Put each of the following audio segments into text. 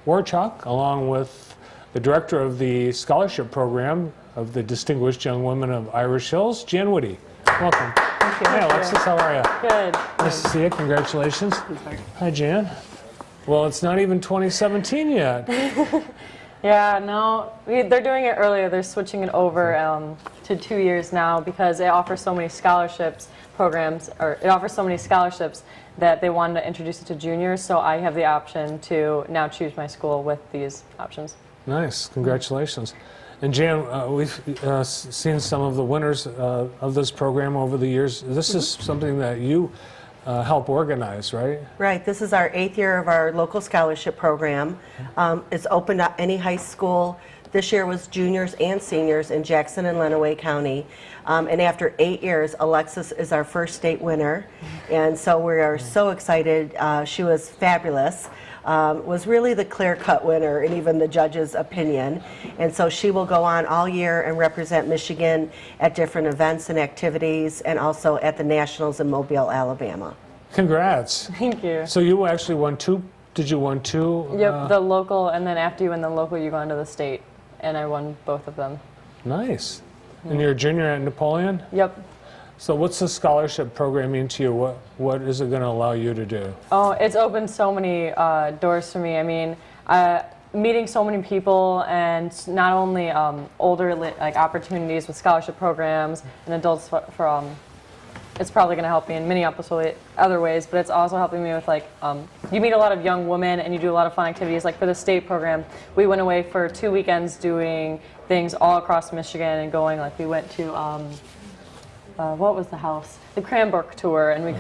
Warchuk, along with the director of the scholarship program of the Distinguished Young Women of Irish Hills, Jan Woody. Welcome. Thank you. Hi, Alexis. How are you? Good. Nice to see you. Congratulations. Hi, Jan. Well, it's not even 2017 yet. Yeah, no, they're doing it earlier. They're switching it over to 2 years now because it offers so many scholarships programs, or it offers so many scholarships that they wanted to introduce it to juniors. So I have the option to now choose my school with these options. Nice. Congratulations. And Jan, we've seen some of the winners of this program over the years. This is something that you help organize, right? Right. This is our 8th year of our local scholarship program. It's open to any high school. This year was juniors and seniors in Jackson and Lenawee County. And after 8 years, Alexis is our first state winner. And so we are so excited. She was fabulous. Was really the clear-cut winner in even the judge's opinion. And so she will go on all year and represent Michigan at different events and activities, and also at the Nationals in Mobile, Alabama. Congrats. Thank you. So you actually won two, did you win two? Yep, the local, and then after you win the local, you go on to the state. And I won both of them. Nice. And you're a junior at Napoleon? Yep. So what's the scholarship program mean to you? What is it going to allow you to do? Oh, it's opened so many doors for me. I mean, meeting so many people, and not only older like opportunities with scholarship programs and adults for it's probably going to help me in many other ways, but it's also helping me with like you meet a lot of young women and you do a lot of fun activities. Like for the state program, we went away for 2 weekends doing things all across Michigan and going, like we went to what was the house? The Cranbrook tour, and we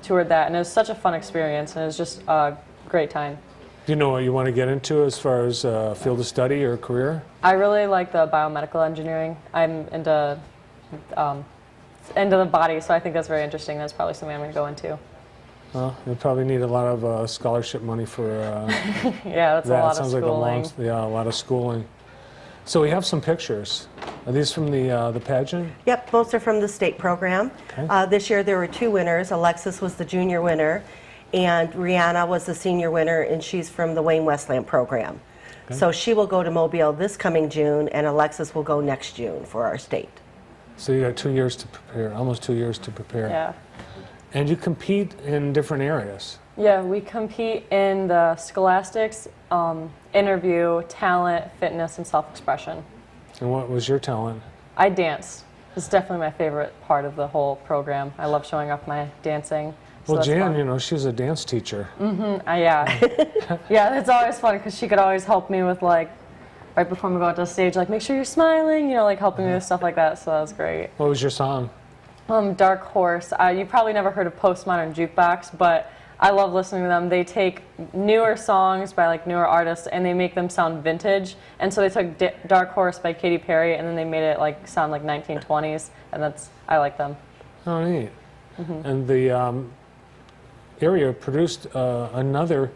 toured that, and it was such a fun experience, and it was just a great time. Do you know what you want to get into as far as field of study or career? I really like the biomedical engineering. I'm into the body, so I think that's very interesting. That's probably something I'm going to go into. Well, you probably need a lot of scholarship money for yeah, that's that. a lot Sounds of schooling. like a lot of schooling. So we have some pictures. Are these from the pageant? Yep, most are from the state program. Okay. This year there were 2 winners. Alexis was the junior winner, and Rihanna was the senior winner, and she's from the Wayne Westland program. Okay. So she will go to Mobile this coming June, and Alexis will go next June for our state. So you got 2 years to prepare, almost 2 years to prepare. Yeah. And you compete in different areas. Yeah, we compete in the scholastics, interview, talent, fitness, and self-expression. And what was your talent? I dance. It's definitely my favorite part of the whole program. I love showing off my dancing. So Well, Jan, fun. you know, she's a dance teacher. Yeah. Yeah, it's always fun because she could always help me with, like, right before we go out to the stage, like, make sure you're smiling, you know, like helping me with stuff like that. So that was great. What was your song? Dark Horse. You probably never heard of Postmodern Jukebox, but I love listening to them. They take newer songs by like newer artists and they make them sound vintage. And so they took Dark Horse by Katy Perry and then they made it like sound like 1920s. And I like them. Oh, neat. And the area produced another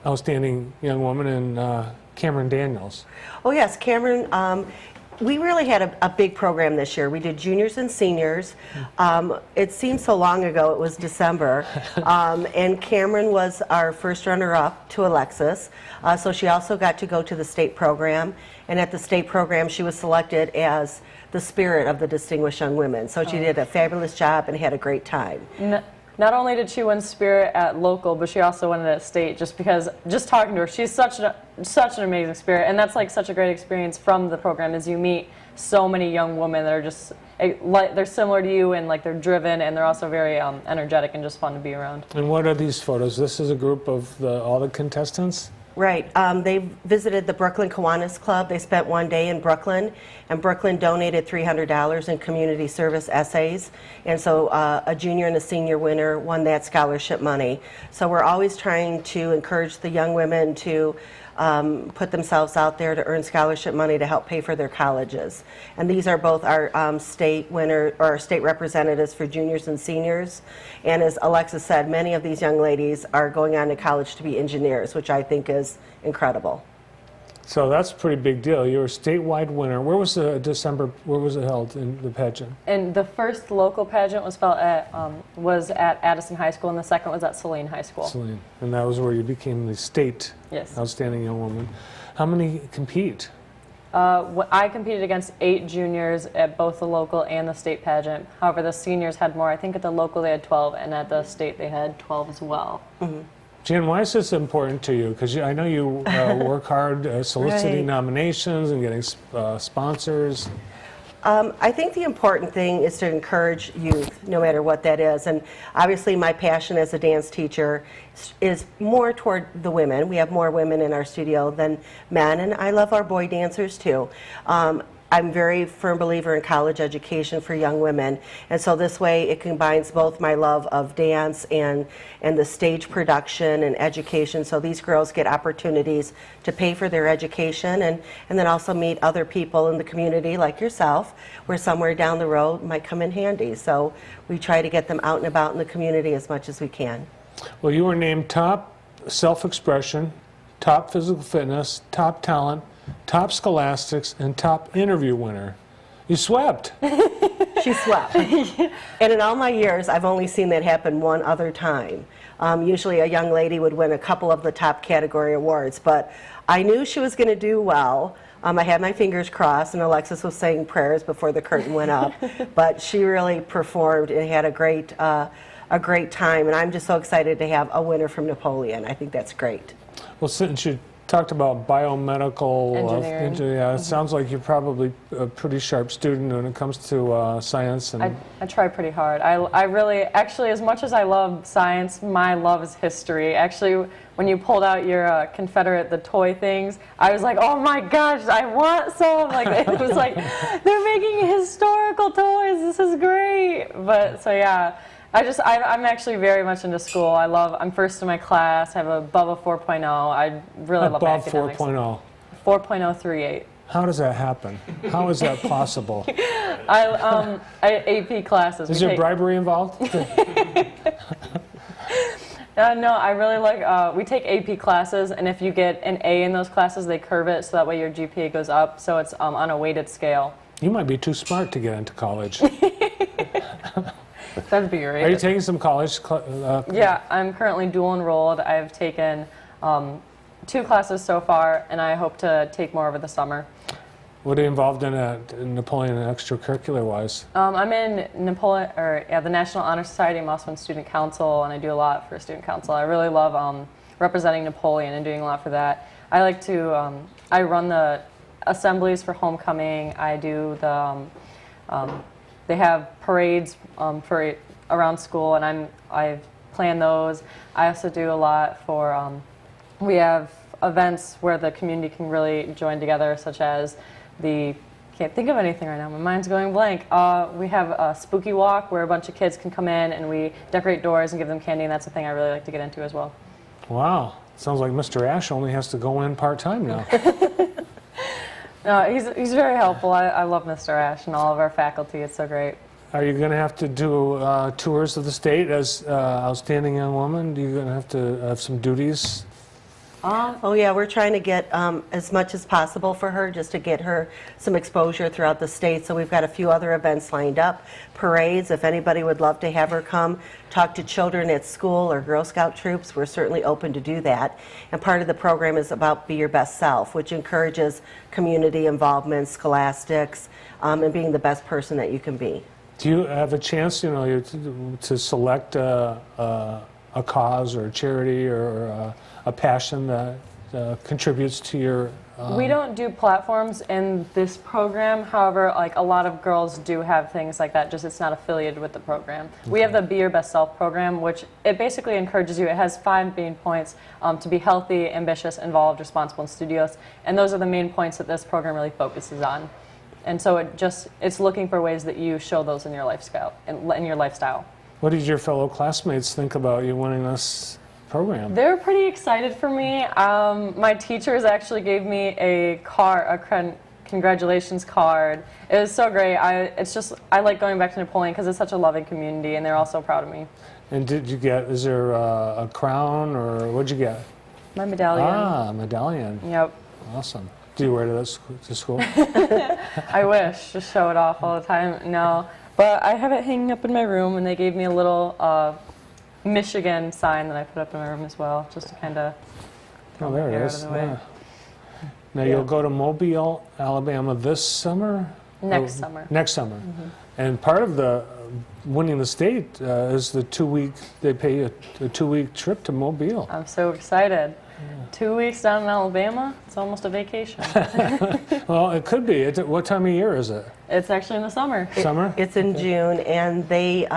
outstanding young woman in Cameron Daniels. Oh yes, Cameron, we really had a big program this year. We did juniors and seniors. It seems so long ago, it was December. And Cameron was our first runner-up to Alexis. So she also got to go to the state program. And at the state program, she was selected as the spirit of the Distinguished Young Women. So she did a fabulous job and had a great time. Not only did she win Spirit at local, but she also won it at state just because, just talking to her, she's such an amazing spirit. And that's like such a great experience from the program is you meet so many young women that are just, they're similar to you and like they're driven and they're also very energetic and just fun to be around. And what are these photos? This is a group of all the contestants? Right. They visited the Brooklyn Kiwanis Club. They spent one day in Brooklyn, and Brooklyn donated $300 in community service essays. And so a junior and a senior winner won that scholarship money. So we're always trying to encourage the young women to put themselves out there to earn scholarship money to help pay for their colleges. And these are both our state winner or state representatives for juniors and seniors. And as Alexis said, many of these young ladies are going on to college to be engineers, which I think is incredible. So that's a pretty big deal. You're a statewide winner. Where was where was it held in the pageant? And the first local pageant was at Addison High School, and the second was at Saline High School. Saline. And that was where you became the state Yes. outstanding young woman. How many compete? I competed against 8 juniors at both the local and the state pageant. However, the seniors had more. I think at the local they had 12, and at the state they had 12 as well. Jan, why is this important to you? Because I know you work hard soliciting Right. nominations and getting sponsors. I think the important thing is to encourage youth, no matter what that is. And obviously, my passion as a dance teacher is more toward the women. We have more women in our studio than men, and I love our boy dancers too. I'm a very firm believer in college education for young women, and so this way it combines both my love of dance and the stage production and education, so these girls get opportunities to pay for their education and then also meet other people in the community like yourself, where somewhere down the road might come in handy. So we try to get them out and about in the community as much as we can. Well, you were named top self-expression, top physical fitness, top talent, top scholastics, and top interview winner. You swept. She swept. And in all my years, I've only seen that happen one other time. Usually a young lady would win a couple of the top category awards, but I knew she was going to do well. I had my fingers crossed, and Alexis was saying prayers before the curtain went up, but she really performed and had a great time, and I'm just so excited to have a winner from Napoleon. I think that's great. Well, since you talked about biomedical Engineering. it sounds like you're probably a pretty sharp student when it comes to science. And I try pretty hard. I really, actually, as much as I love science, my love is history. Actually, when you pulled out your Confederate, the toy things, I was like, oh my gosh, I want some. Like, it was like, they're making historical toys. This is great. But, so yeah. I'm actually very much into school. I'm first in my class. I have above a 4.0. I really love above academics. 4.0. 4.038. How does that happen? How is that possible? AP classes. Is there bribery involved? No, I really like, we take AP classes, and if you get an A in those classes, they curve it so that way your GPA goes up, so it's on a weighted scale. You might be too smart to get into college. That'd be great. Are you taking some college? Yeah, I'm currently dual enrolled. I've taken 2 classes so far, and I hope to take more over the summer. What are you involved in Napoleon extracurricular-wise? I'm in the National Honor Society. I'm also in Student Council, and I do a lot for Student Council. I really love representing Napoleon and doing a lot for that. I like to, I run the assemblies for homecoming. I do the, they have parades for around school, and I plan those. I also do a lot for, we have events where the community can really join together, such as can't think of anything right now, my mind's going blank. We have a spooky walk where a bunch of kids can come in and we decorate doors and give them candy, and that's a thing I really like to get into as well. Wow, sounds like Mr. Ash only has to go in part-time now. No, he's very helpful. I love Mr. Ash and all of our faculty. It's so great. Are you going to have to do tours of the state as outstanding young woman? Are you going to have to have some duties? Oh yeah, we're trying to get as much as possible for her, just to get her some exposure throughout the state. So we've got a few other events lined up, parades. If anybody would love to have her come talk to children at school or Girl Scout troops, we're certainly open to do that. And part of the program is about Be Your Best Self, which encourages community involvement, scholastics, and being the best person that you can be. Do you have a chance, to select a cause or a charity or a passion that contributes to your... We don't do platforms in this program. However, like a lot of girls do have things like that, just it's not affiliated with the program. Okay. We have the Be Your Best Self program, which it basically encourages you. It has 5 main points to be healthy, ambitious, involved, responsible, and studious. And those are the main points that this program really focuses on. And so it's looking for ways that you show those in your lifestyle. What did your fellow classmates think about you winning this program? They're pretty excited for me. My teachers actually gave me a congratulations card. It was so great. I like going back to Napoleon because it's such a loving community, and they're all so proud of me. And is there a crown, or what'd you get? My medallion. Ah, medallion. Yep. Awesome. Do you wear to school? I wish, just show it off all the time. No, but I have it hanging up in my room, and they gave me a little Michigan sign that I put up in my room as well, just to kind of Oh, my there hair it out is. of the way. Yeah. Now you'll go to Mobile, Alabama this summer? Next summer. Next summer. And part of the winning the state is the 2-week, they pay a 2-week trip to Mobile. I'm so excited. 2 weeks down in Alabama, it's almost a vacation. Well, it could be. What time of year is it? It's actually in the summer. Summer? It's in June, and they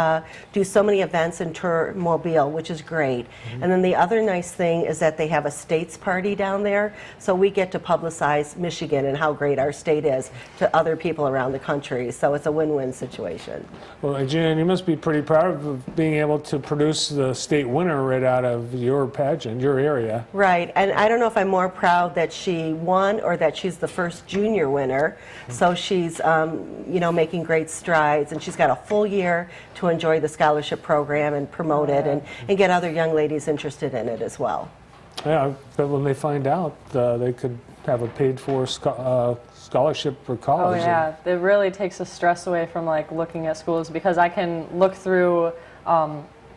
do so many events in tour Mobile, which is great. And then the other nice thing is that they have a states party down there, so we get to publicize Michigan and how great our state is to other people around the country. So it's a win-win situation. Well, Jan, you must be pretty proud of being able to produce the state winner right out of your pageant, your area. Right, and I don't know if I'm more proud that she won or that she's the first junior winner. So she's making great strides, and she's got a full year to enjoy the scholarship program and promote it and get other young ladies interested in it as well. Yeah, but when they find out, they could have a paid-for scholarship for Oh college. yeah, it really takes the stress away from like looking at schools, because I can look through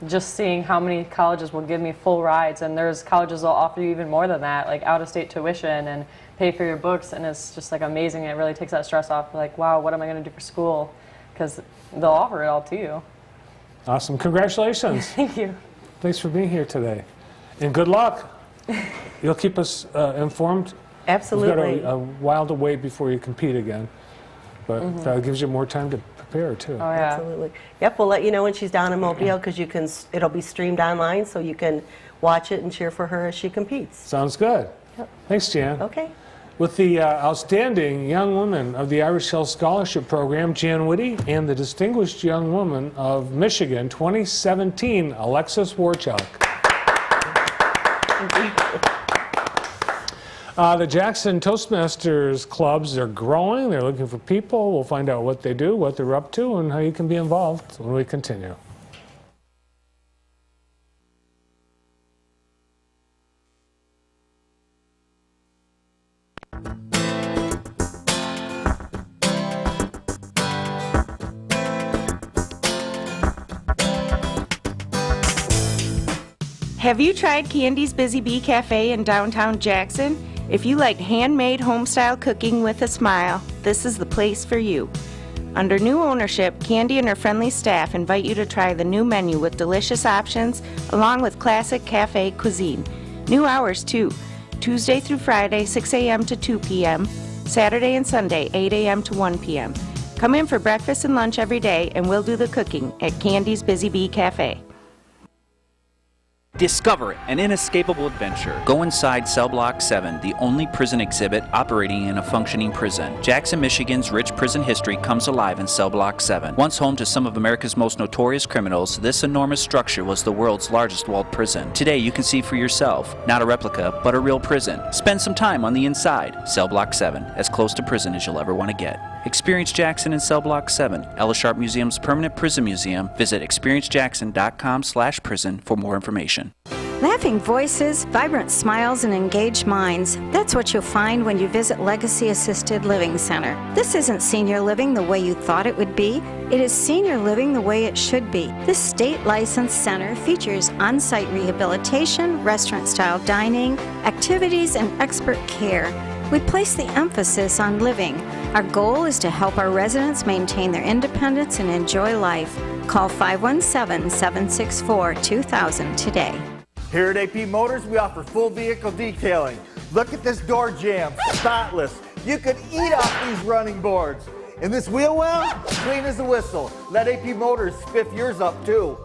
just seeing how many colleges will give me full rides, and there's colleges that will offer you even more than that, like out-of-state tuition and pay for your books, and it's just like amazing. It really takes that stress off. Like, wow, what am I going to do for school? Because they'll offer it all to you. Awesome. Congratulations. Thank you. Thanks for being here today. And good luck. You'll keep us informed. Absolutely. You've got a while to wait before you compete again, but that gives you more time to prepare too. Oh yeah. Absolutely. Yep, we'll let you know when she's down in Mobile, because it'll be streamed online, so you can watch it and cheer for her as she competes. Sounds good. Thanks, Jan. Okay. With the outstanding young woman of the Irish Hill Scholarship Program, Jan Whitty, and the Distinguished Young Woman of Michigan 2017, Alexis Warchuk. The Jackson Toastmasters clubs are growing. They're looking for people. We'll find out what they do, what they're up to, and how you can be involved when we continue. Have you tried Candy's Busy Bee Cafe in downtown Jackson? If you like handmade home-style cooking with a smile, this is the place for you. Under new ownership, Candy and her friendly staff invite you to try the new menu with delicious options, along with classic cafe cuisine. New hours, too. Tuesday through Friday, 6 a.m. to 2 p.m. Saturday and Sunday, 8 a.m. to 1 p.m. Come in for breakfast and lunch every day, and we'll do the cooking at Candy's Busy Bee Cafe. Discover an inescapable adventure. Go inside Cell Block 7, the only prison exhibit operating in a functioning prison. Jackson, Michigan's rich prison history comes alive in Cell Block 7. Once home to some of America's most notorious criminals, this enormous structure was the world's largest walled prison. Today, you can see for yourself, not a replica, but a real prison. Spend some time on the inside. Cell Block 7, as close to prison as you'll ever want to get. Experience Jackson in Cell Block 7, Ella Sharp Museum's permanent prison museum. Visit experiencejackson.com/prison for more information. Laughing voices, vibrant smiles, and engaged minds. That's what you'll find when you visit Legacy Assisted Living Center. This isn't senior living the way you thought it would be. It is senior living the way it should be. This state-licensed center features on-site rehabilitation, restaurant-style dining, activities, and expert care. We place the emphasis on living. Our goal is to help our residents maintain their independence and enjoy life. Call 517-764-2000 today. Here at AP Motors, we offer full vehicle detailing. Look at this door jamb, spotless. You could eat off these running boards. And this wheel well, clean as a whistle. Let AP Motors spiff yours up too.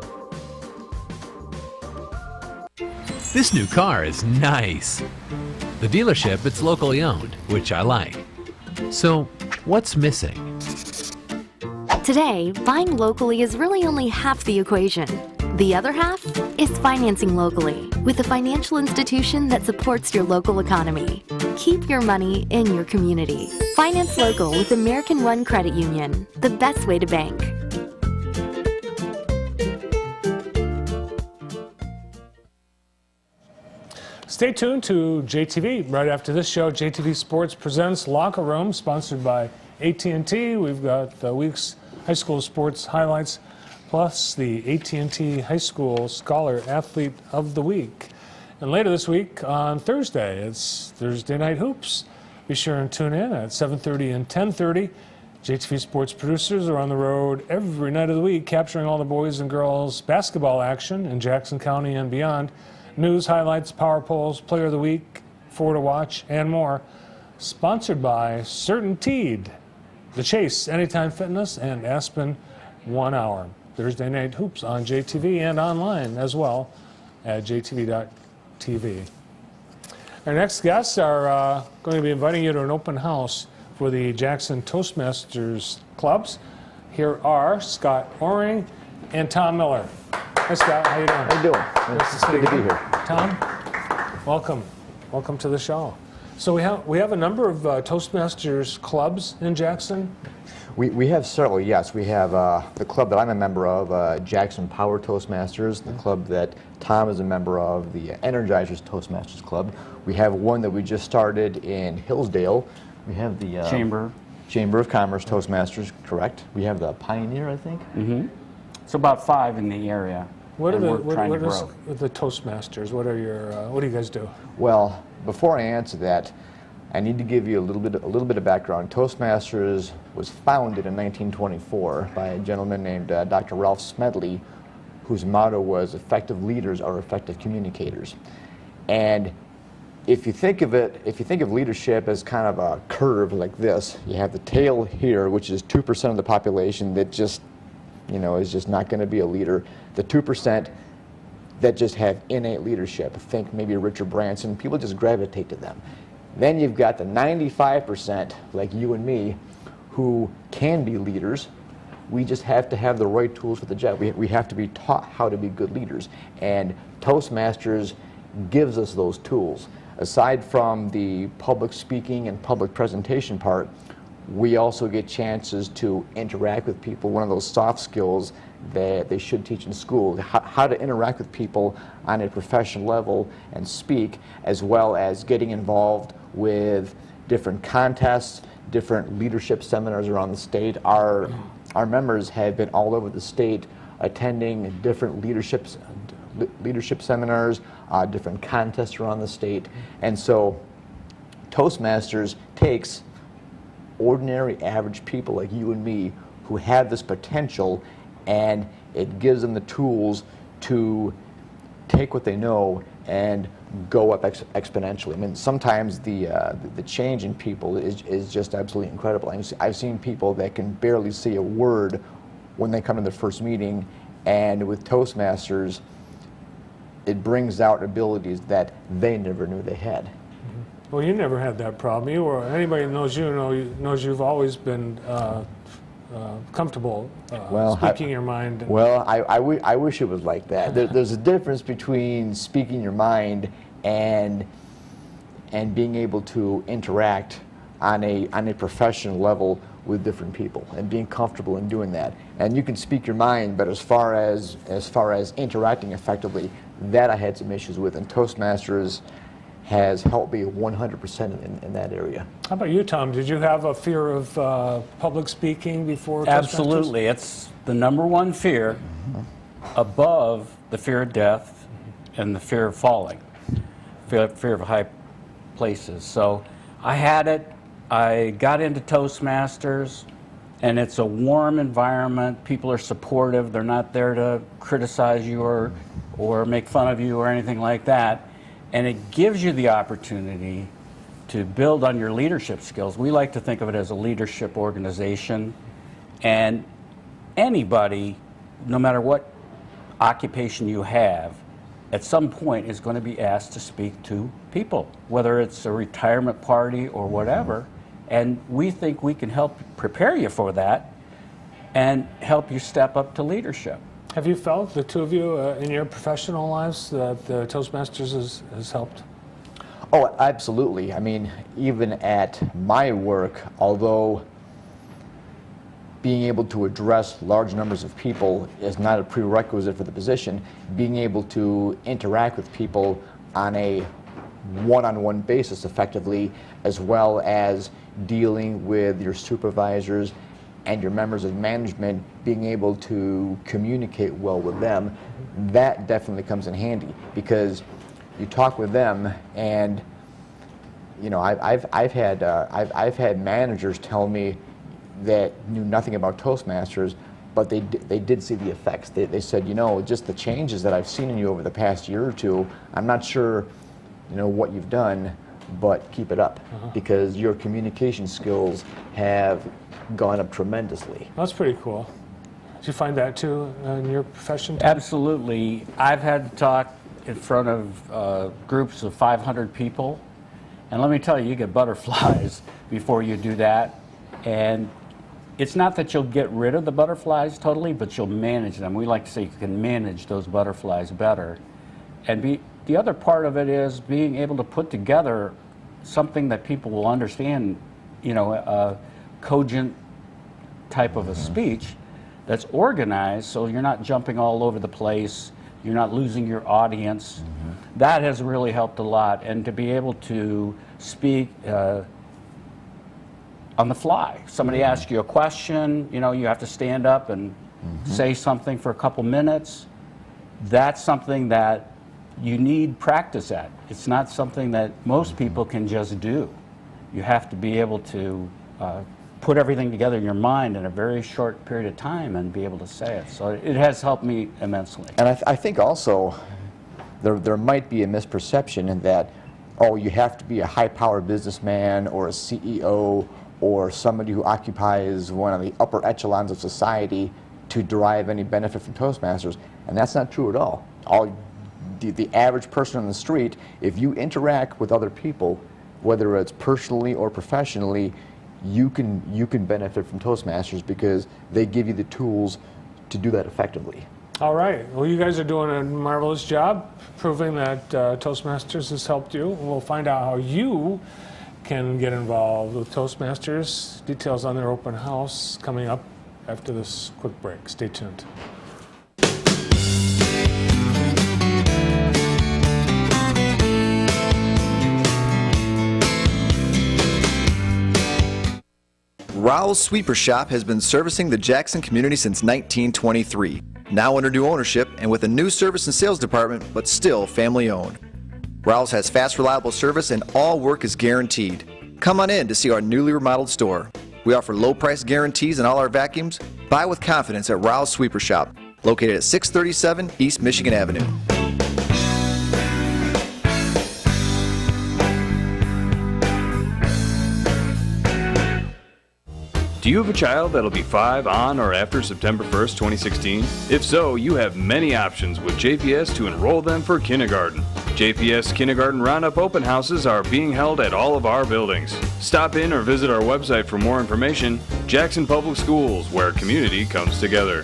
This new car is nice. The dealership, it's locally owned, which I like. So, what's missing? Today, buying locally is really only half the equation. The other half is financing locally with a financial institution that supports your local economy. Keep your money in your community. Finance local with American One Credit Union, the best way to bank. Stay tuned to JTV. Right after this show, JTV Sports presents Locker Room, sponsored by AT&T. We've got the week's high school sports highlights, plus the AT&T High School Scholar Athlete of the Week. And later this week on Thursday, it's Thursday Night Hoops. Be sure and tune in at 7:30 and 10:30. JTV Sports producers are on the road every night of the week, capturing all the boys and girls basketball action in Jackson County and beyond. News, highlights, power polls, player of the week, 4 to watch, and more. Sponsored by CertainTeed, The Chase, Anytime Fitness, and Aspen 1 Hour. Thursday Night Hoops on JTV and online as well at jtv.tv. Our next guests are going to be inviting you to an open house for the Jackson Toastmasters clubs. Here are Scott Oring and Tom Miller. Hi, Scott. How you doing? How you doing? Nice Good to be here. Tom, welcome. Welcome to the show. So we have a number of Toastmasters clubs in Jackson. We have several, yes. We have the club that I'm a member of, Jackson Power Toastmasters, the club that Tom is a member of, the Energizers Toastmasters Club. We have one that we just started in Hillsdale. We have the Chamber of Commerce Toastmasters, correct. We have the Pioneer, I think. Mm-hmm. It's about 5 in the area. What are and the we're trying to grow. the Toastmasters? What are your what do you guys do? Well, before I answer that, I need to give you a little bit of background. Toastmasters was founded in 1924 by a gentleman named Dr. Ralph Smedley, whose motto was "Effective leaders are effective communicators." And if you think of leadership as kind of a curve like this, you have the tail here, which is 2% of the population that just, is just not going to be a leader. The 2% that just have innate leadership, think maybe Richard Branson, people just gravitate to them. Then you've got the 95%, like you and me, who can be leaders. We just have to have the right tools for the job. We have to be taught how to be good leaders. And Toastmasters gives us those tools. Aside from the public speaking and public presentation part, we also get chances to interact with people, one of those soft skills that they should teach in school, how to interact with people on a professional level and speak, as well as getting involved with different contests, different leadership seminars around the state. Our members have been all over the state attending different leadership seminars, different contests around the state. And so Toastmasters takes ordinary, average people like you and me who have this potential, and it gives them the tools to take what they know and go up exponentially. I mean, sometimes the change in people is just absolutely incredible. I've seen people that can barely say a word when they come to their first meeting, and with Toastmasters, it brings out abilities that they never knew they had. Well, you never had that problem. Anybody who knows you knows you've always been comfortable speaking your mind. Well, I wish it was like that. There's a difference between speaking your mind and being able to interact on a professional level with different people and being comfortable in doing that. And you can speak your mind, but as far as interacting effectively, that I had some issues with, and Toastmasters has helped me 100% in that area. How about you, Tom? Did you have a fear of public speaking before Toastmasters? Absolutely. It's the number one fear above the fear of death and the fear of falling, fear of high places. So I had it. I got into Toastmasters, and it's a warm environment. People are supportive. They're not there to criticize you or make fun of you or anything like that. And it gives you the opportunity to build on your leadership skills. We like to think of it as a leadership organization. And anybody, no matter what occupation you have, at some point is going to be asked to speak to people, whether it's a retirement party or whatever. And we think we can help prepare you for that and help you step up to leadership. Have you felt, the two of you, in your professional lives, that the Toastmasters has helped? Oh, absolutely. I mean, even at my work, although being able to address large numbers of people is not a prerequisite for the position, being able to interact with people on a one-on-one basis effectively, as well as dealing with your supervisors and your members of management, being able to communicate well with them. That definitely comes in handy, because you talk with them, and you know, I've had managers tell me that knew nothing about Toastmasters, but they did see the effects. They said, you know, just the changes that I've seen in you over the past year or two, I'm not sure, you know, what you've done, but keep it up, because your communication skills have gone up tremendously. That's pretty cool. Did you find that too in your profession? Absolutely. I've had to talk in front of groups of 500 people, and let me tell you, you get butterflies before you do that. And it's not that you'll get rid of the butterflies totally, but you'll manage them. We like to say you can manage those butterflies better. And the other part of it is being able to put together something that people will understand, you know, a cogent type of a speech that's organized, so you're not jumping all over the place, you're not losing your audience. That has really helped a lot. And to be able to speak on the fly. Somebody asks you a question, you know, you have to stand up and say something for a couple minutes. That's something that you need practice at. It's not something that most people can just do. You have to be able to put everything together in your mind in a very short period of time and be able to say it. So it has helped me immensely. And I think also there might be a misperception in that, oh, you have to be a high-powered businessman or a CEO or somebody who occupies one of the upper echelons of society to derive any benefit from Toastmasters. And that's not true at all. The average person on the street, if you interact with other people, whether it's personally or professionally, you can benefit from Toastmasters because they give you the tools to do that effectively. All right. Well, you guys are doing a marvelous job proving that Toastmasters has helped you. We'll find out how you can get involved with Toastmasters. Details on their open house coming up after this quick break. Stay tuned. Rowell's Sweeper Shop has been servicing the Jackson community since 1923. Now under new ownership and with a new service and sales department, but still family owned. Rowell's has fast, reliable service and all work is guaranteed. Come on in to see our newly remodeled store. We offer low price guarantees on all our vacuums. Buy with confidence at Rowell's Sweeper Shop, located at 637 East Michigan Avenue. Do you have a child that'll be 5 on or after September 1st, 2016? If so, you have many options with JPS to enroll them for kindergarten. JPS Kindergarten Roundup open houses are being held at all of our buildings. Stop in or visit our website for more information. Jackson Public Schools, where community comes together.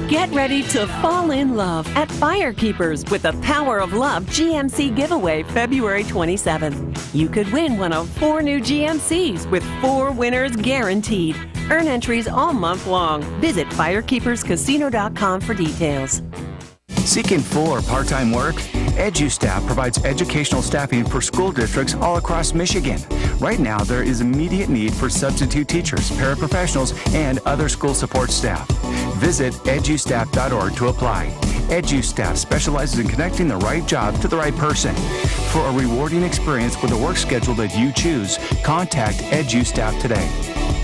Get ready to fall in love at Firekeepers with the Power of Love GMC giveaway February 27th. You could win one of 4 new GMCs with 4 winners guaranteed. Earn entries all month long. Visit firekeeperscasino.com for details. Seeking full or part-time work? EduStaff provides educational staffing for school districts all across Michigan. Right now, there is immediate need for substitute teachers, paraprofessionals, and other school support staff. Visit edustaff.org to apply. EduStaff specializes in connecting the right job to the right person. For a rewarding experience with a work schedule that you choose, contact EduStaff today.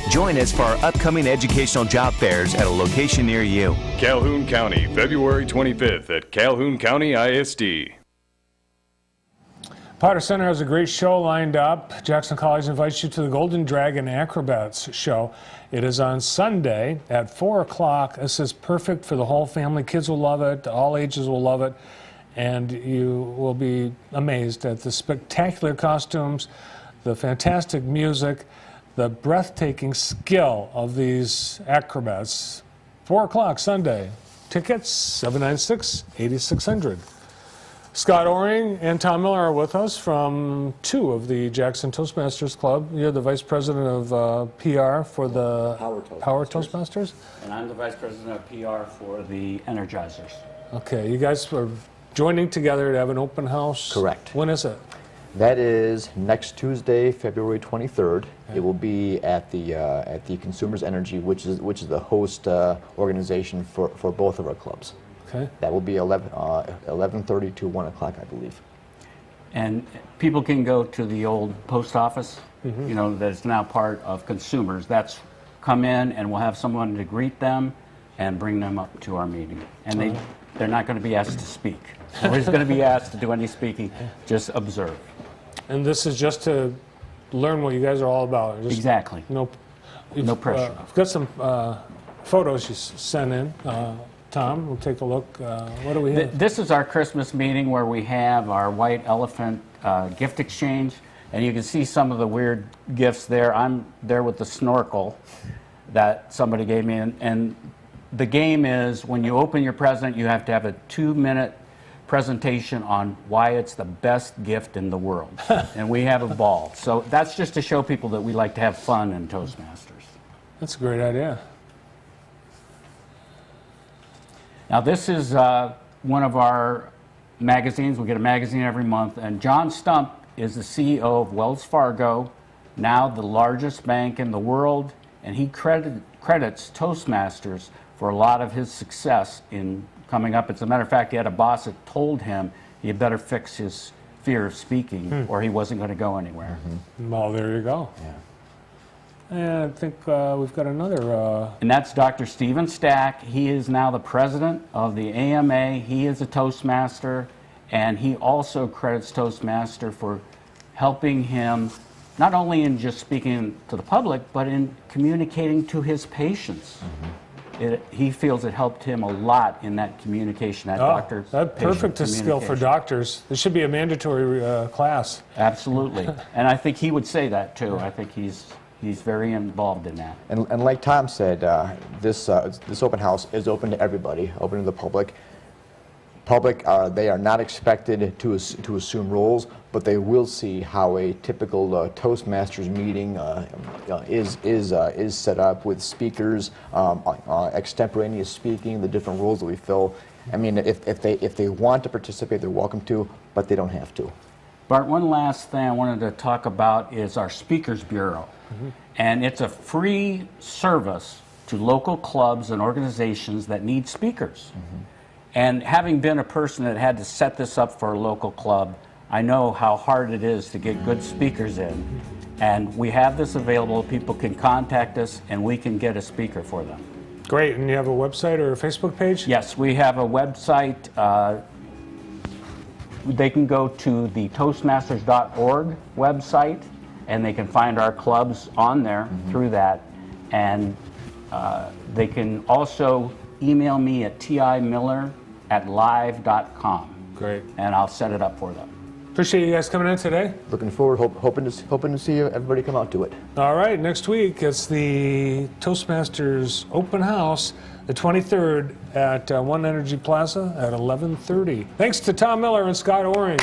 Join us for our upcoming educational job fairs at a location near you. Calhoun County, February 25th at Calhoun County ISD. Potter Center has a great show lined up. Jackson College invites you to the Golden Dragon Acrobats show. It is on Sunday at 4 o'clock. This is perfect for the whole family. Kids will love it. All ages will love it. And you will be amazed at the spectacular costumes, the fantastic music, the breathtaking skill of these acrobats. 4 o'clock Sunday. Tickets, 796-8600. Scott Oring and Tom Miller are with us from 2 of the Jackson Toastmasters Club. You're the Vice President of PR for the Power Toastmasters. And I'm the Vice President of PR for the Energizers. Okay, you guys are joining together to have an open house. Correct. When is it? That is next Tuesday, February 23rd. It will be at the Consumers Energy, which is the host organization for both of our clubs. Okay. That will be 11:30 to 1 o'clock, I believe. And people can go to the old post office, you know, that's now part of Consumers. That's come in, and we'll have someone to greet them and bring them up to our meeting. And they're not going to be asked to speak. Nobody's going to be asked to do any speaking, just observe. And this is just to learn what you guys are all about. Just Exactly. No pressure. I've got some photos you sent in. Tom, we'll take a look. What do we have? This is our Christmas meeting where we have our White Elephant gift exchange. And you can see some of the weird gifts there. I'm there with the snorkel that somebody gave me. And the game is when you open your present, you have to have a 2-minute presentation on why it's the best gift in the world. And we have a ball. So that's just to show people that we like to have fun in Toastmasters. That's a great idea. Now this is one of our magazines. We get a magazine every month. And John Stump is the CEO of Wells Fargo, now the largest bank in the world. And he credits Toastmasters for a lot of his success in coming up. As a matter of fact, he had a boss that told him he had better fix his fear of speaking or he wasn't going to go anywhere. Well, there you go. Yeah. And I think we've got another... And that's Dr. Steven Stack. He is now the president of the AMA. He is a Toastmaster, and he also credits Toastmaster for helping him not only in just speaking to the public, but in communicating to his patients. He feels it helped him a lot in that communication, that's perfect skill for doctors. There should be a mandatory class. Absolutely. And I think he would say that, too. I think he's very involved in that. And like Tom said, this open house is open to everybody, open to the public. They are not expected to assume roles, but they will see how a typical Toastmasters meeting is set up with speakers, extemporaneous speaking, the different roles that we fill. I mean, if they want to participate, they're welcome to, but they don't have to. Bart, one last thing I wanted to talk about is our Speakers Bureau. And it's a free service to local clubs and organizations that need speakers. And having been a person that had to set this up for a local club, I know how hard it is to get good speakers in. And we have this available. People can contact us and we can get a speaker for them. Great. And you have a website or a Facebook page? Yes, we have a website. They can go to the Toastmasters.org website and they can find our clubs on there through that. And they can also email me at timiller@live.com. Great. And I'll set it up for them. Appreciate you guys coming in today. Looking forward, hoping to see everybody come out to it. All right, next week it's the Toastmasters Open House, the 23rd at One Energy Plaza at 11:30. Thanks to Tom Miller and Scott Oring.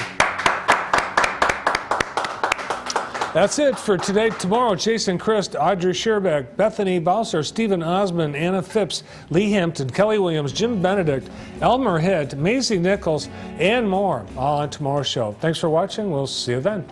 That's it for Today Tomorrow. Jason Christ, Audrey Sherbeck, Bethany Bowser, Stephen Osmond, Anna Phipps, Lee Hampton, Kelly Williams, Jim Benedict, Elmer Hitt, Maisie Nichols, and more, all on tomorrow's show. Thanks for watching. We'll see you then.